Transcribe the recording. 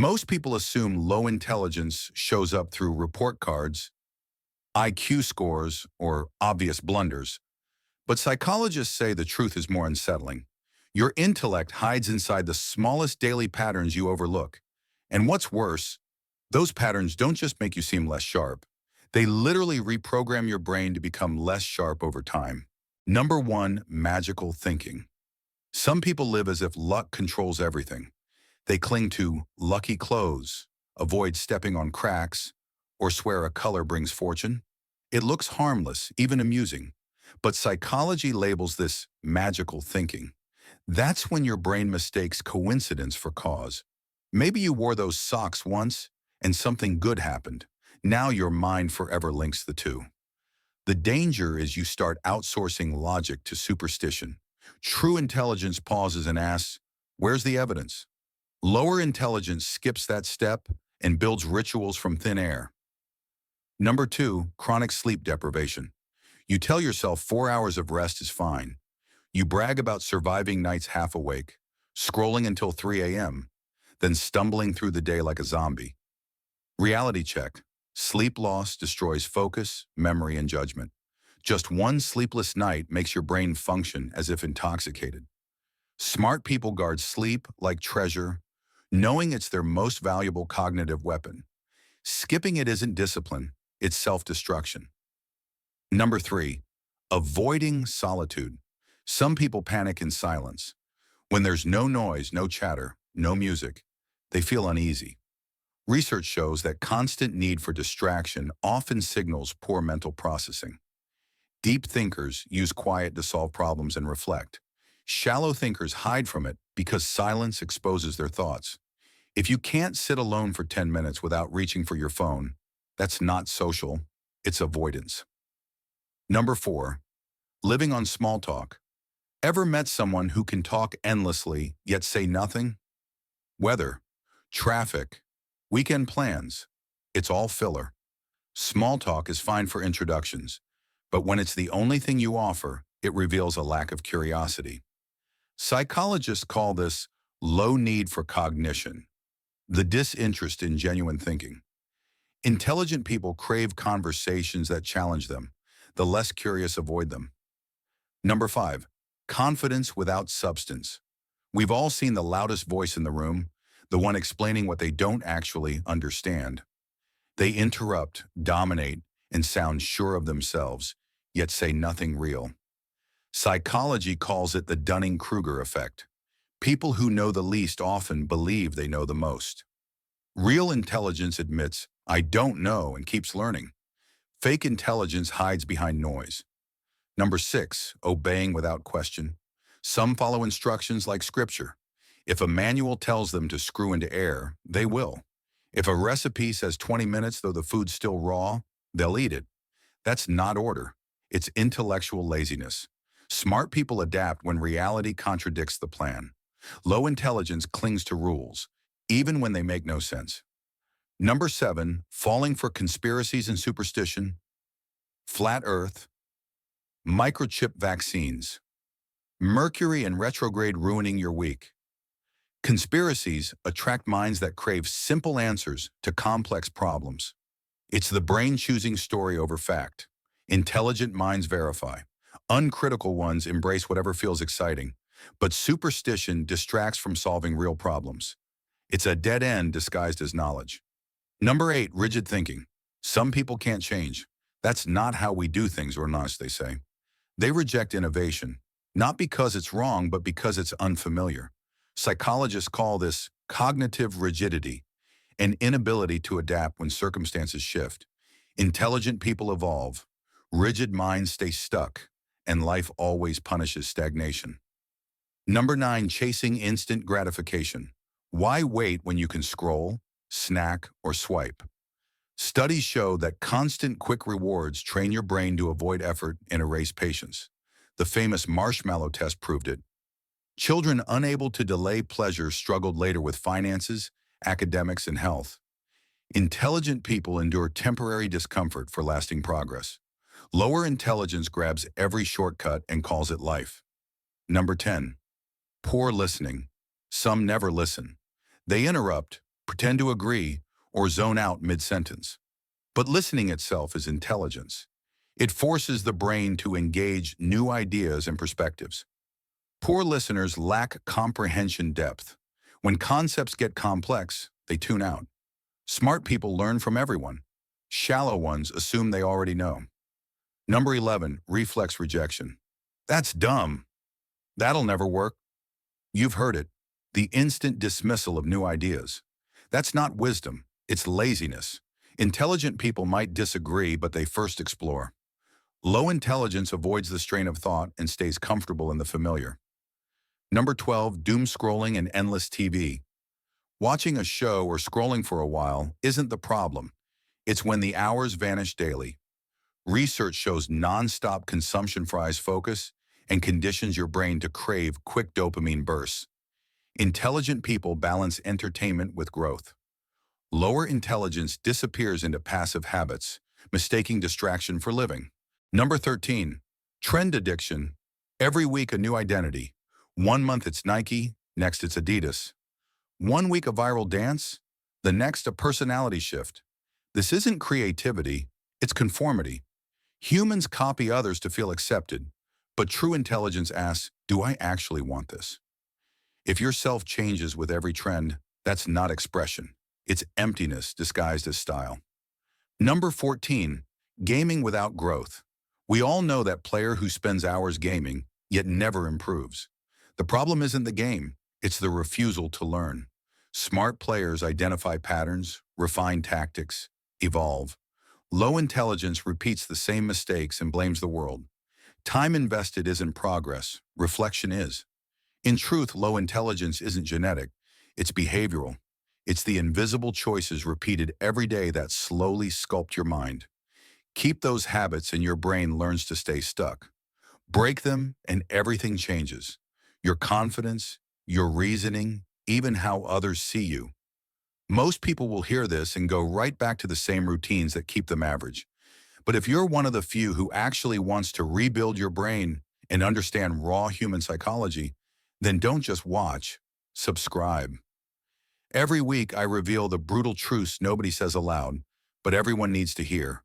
Most people assume low intelligence shows up through report cards, IQ scores, or obvious blunders. But psychologists say the truth is more unsettling. Your intellect hides inside the smallest daily patterns you overlook. And what's worse, those patterns don't just make you seem less sharp. They literally reprogram your brain to become less sharp over time. Number one, magical thinking. Some people live as if luck controls everything. They cling to lucky clothes, avoid stepping on cracks, or swear a color brings fortune. It looks harmless, even amusing, but psychology labels this magical thinking. That's when your brain mistakes coincidence for cause. Maybe you wore those socks once and something good happened. Now your mind forever links the two. The danger is you start outsourcing logic to superstition. True intelligence pauses and asks, where's the evidence? Lower intelligence skips that step and builds rituals from thin air. Number two, chronic sleep deprivation. You tell yourself 4 hours of rest is fine. You brag about surviving nights half awake, scrolling until 3 a.m., then stumbling through the day like a zombie. Reality check. Sleep loss destroys focus, memory, and judgment. Just one sleepless night makes your brain function as if intoxicated. Smart people guard sleep like treasure, knowing it's their most valuable cognitive weapon. Skipping it isn't discipline, it's self-destruction. Number three, avoiding solitude. Some people panic in silence. When there's no noise, no chatter, no music, they feel uneasy. Research shows that constant need for distraction often signals poor mental processing. Deep thinkers use quiet to solve problems and reflect. Shallow thinkers hide from it because silence exposes their thoughts. If you can't sit alone for 10 minutes without reaching for your phone, that's not social, it's avoidance. Number four, living on small talk. Ever met someone who can talk endlessly yet say nothing? Weather, traffic, weekend plans, it's all filler. Small talk is fine for introductions, but when it's the only thing you offer, it reveals a lack of curiosity. Psychologists call this low need for cognition, the disinterest in genuine thinking. Intelligent people crave conversations that challenge them. The less curious avoid them. Number five, confidence without substance. We've all seen the loudest voice in the room, the one explaining what they don't actually understand. They interrupt, dominate, and sound sure of themselves, yet say nothing real. Psychology calls it the Dunning-Kruger effect. People who know the least often believe they know the most. Real intelligence admits, I don't know, and keeps learning. Fake intelligence hides behind noise. Number six, obeying without question. Some follow instructions like scripture. If a manual tells them to screw into air, they will. If a recipe says 20 minutes though the food's still raw, they'll eat it. That's not order. It's intellectual laziness. Smart people adapt when reality contradicts the plan. Low intelligence clings to rules, even when they make no sense. Number seven, falling for conspiracies and superstition. Flat Earth, microchip vaccines, Mercury and retrograde ruining your week. Conspiracies attract minds that crave simple answers to complex problems. It's the brain choosing story over fact. Intelligent minds verify. Uncritical ones embrace whatever feels exciting. But superstition distracts from solving real problems. It's a dead end disguised as knowledge. Number eight, rigid thinking. Some people can't change. That's not how we do things, or not, they say. They reject innovation, not because it's wrong, but because it's unfamiliar. Psychologists call this cognitive rigidity, an inability to adapt when circumstances shift. Intelligent people evolve, rigid minds stay stuck, and life always punishes stagnation. Number nine, chasing instant gratification. Why wait when you can scroll, snack, or swipe? Studies show that constant quick rewards train your brain to avoid effort and erase patience. The famous marshmallow test proved it. Children unable to delay pleasure struggled later with finances, academics, and health. Intelligent people endure temporary discomfort for lasting progress. Lower intelligence grabs every shortcut and calls it life. Number 10. Poor listening. Some never listen. They interrupt, pretend to agree, or zone out mid-sentence. But listening itself is intelligence. It forces the brain to engage new ideas and perspectives. Poor listeners lack comprehension depth. When concepts get complex, they tune out. Smart people learn from everyone. Shallow ones assume they already know. Number 11, reflex rejection. That's dumb. That'll never work. You've heard it. The instant dismissal of new ideas. That's not wisdom, it's laziness. Intelligent people might disagree, but they first explore. Low intelligence avoids the strain of thought and stays comfortable in the familiar. Number 12, doom scrolling and endless TV. Watching a show or scrolling for a while isn't the problem. It's when the hours vanish daily. Research shows non-stop consumption fries focus and conditions your brain to crave quick dopamine bursts. Intelligent people balance entertainment with growth. Lower intelligence disappears into passive habits, mistaking distraction for living. Number 13, trend addiction. Every week a new identity. One month it's Nike, next it's Adidas. One week a viral dance, the next a personality shift. This isn't creativity, it's conformity. Humans copy others to feel accepted, but true intelligence asks, do I actually want this? If your self changes with every trend, that's not expression. It's emptiness disguised as style. Number 14, gaming without growth. We all know that player who spends hours gaming, yet never improves. The problem isn't the game, it's the refusal to learn. Smart players identify patterns, refine tactics, evolve. Low intelligence repeats the same mistakes and blames the world. Time invested isn't progress, reflection is. In truth, low intelligence isn't genetic, it's behavioral. It's the invisible choices repeated every day that slowly sculpt your mind. Keep those habits and your brain learns to stay stuck. Break them and everything changes. Your confidence, your reasoning, even how others see you. Most people will hear this and go right back to the same routines that keep them average. But if you're one of the few who actually wants to rebuild your brain and understand raw human psychology, then don't just watch, subscribe. Every week I reveal the brutal truths nobody says aloud, but everyone needs to hear.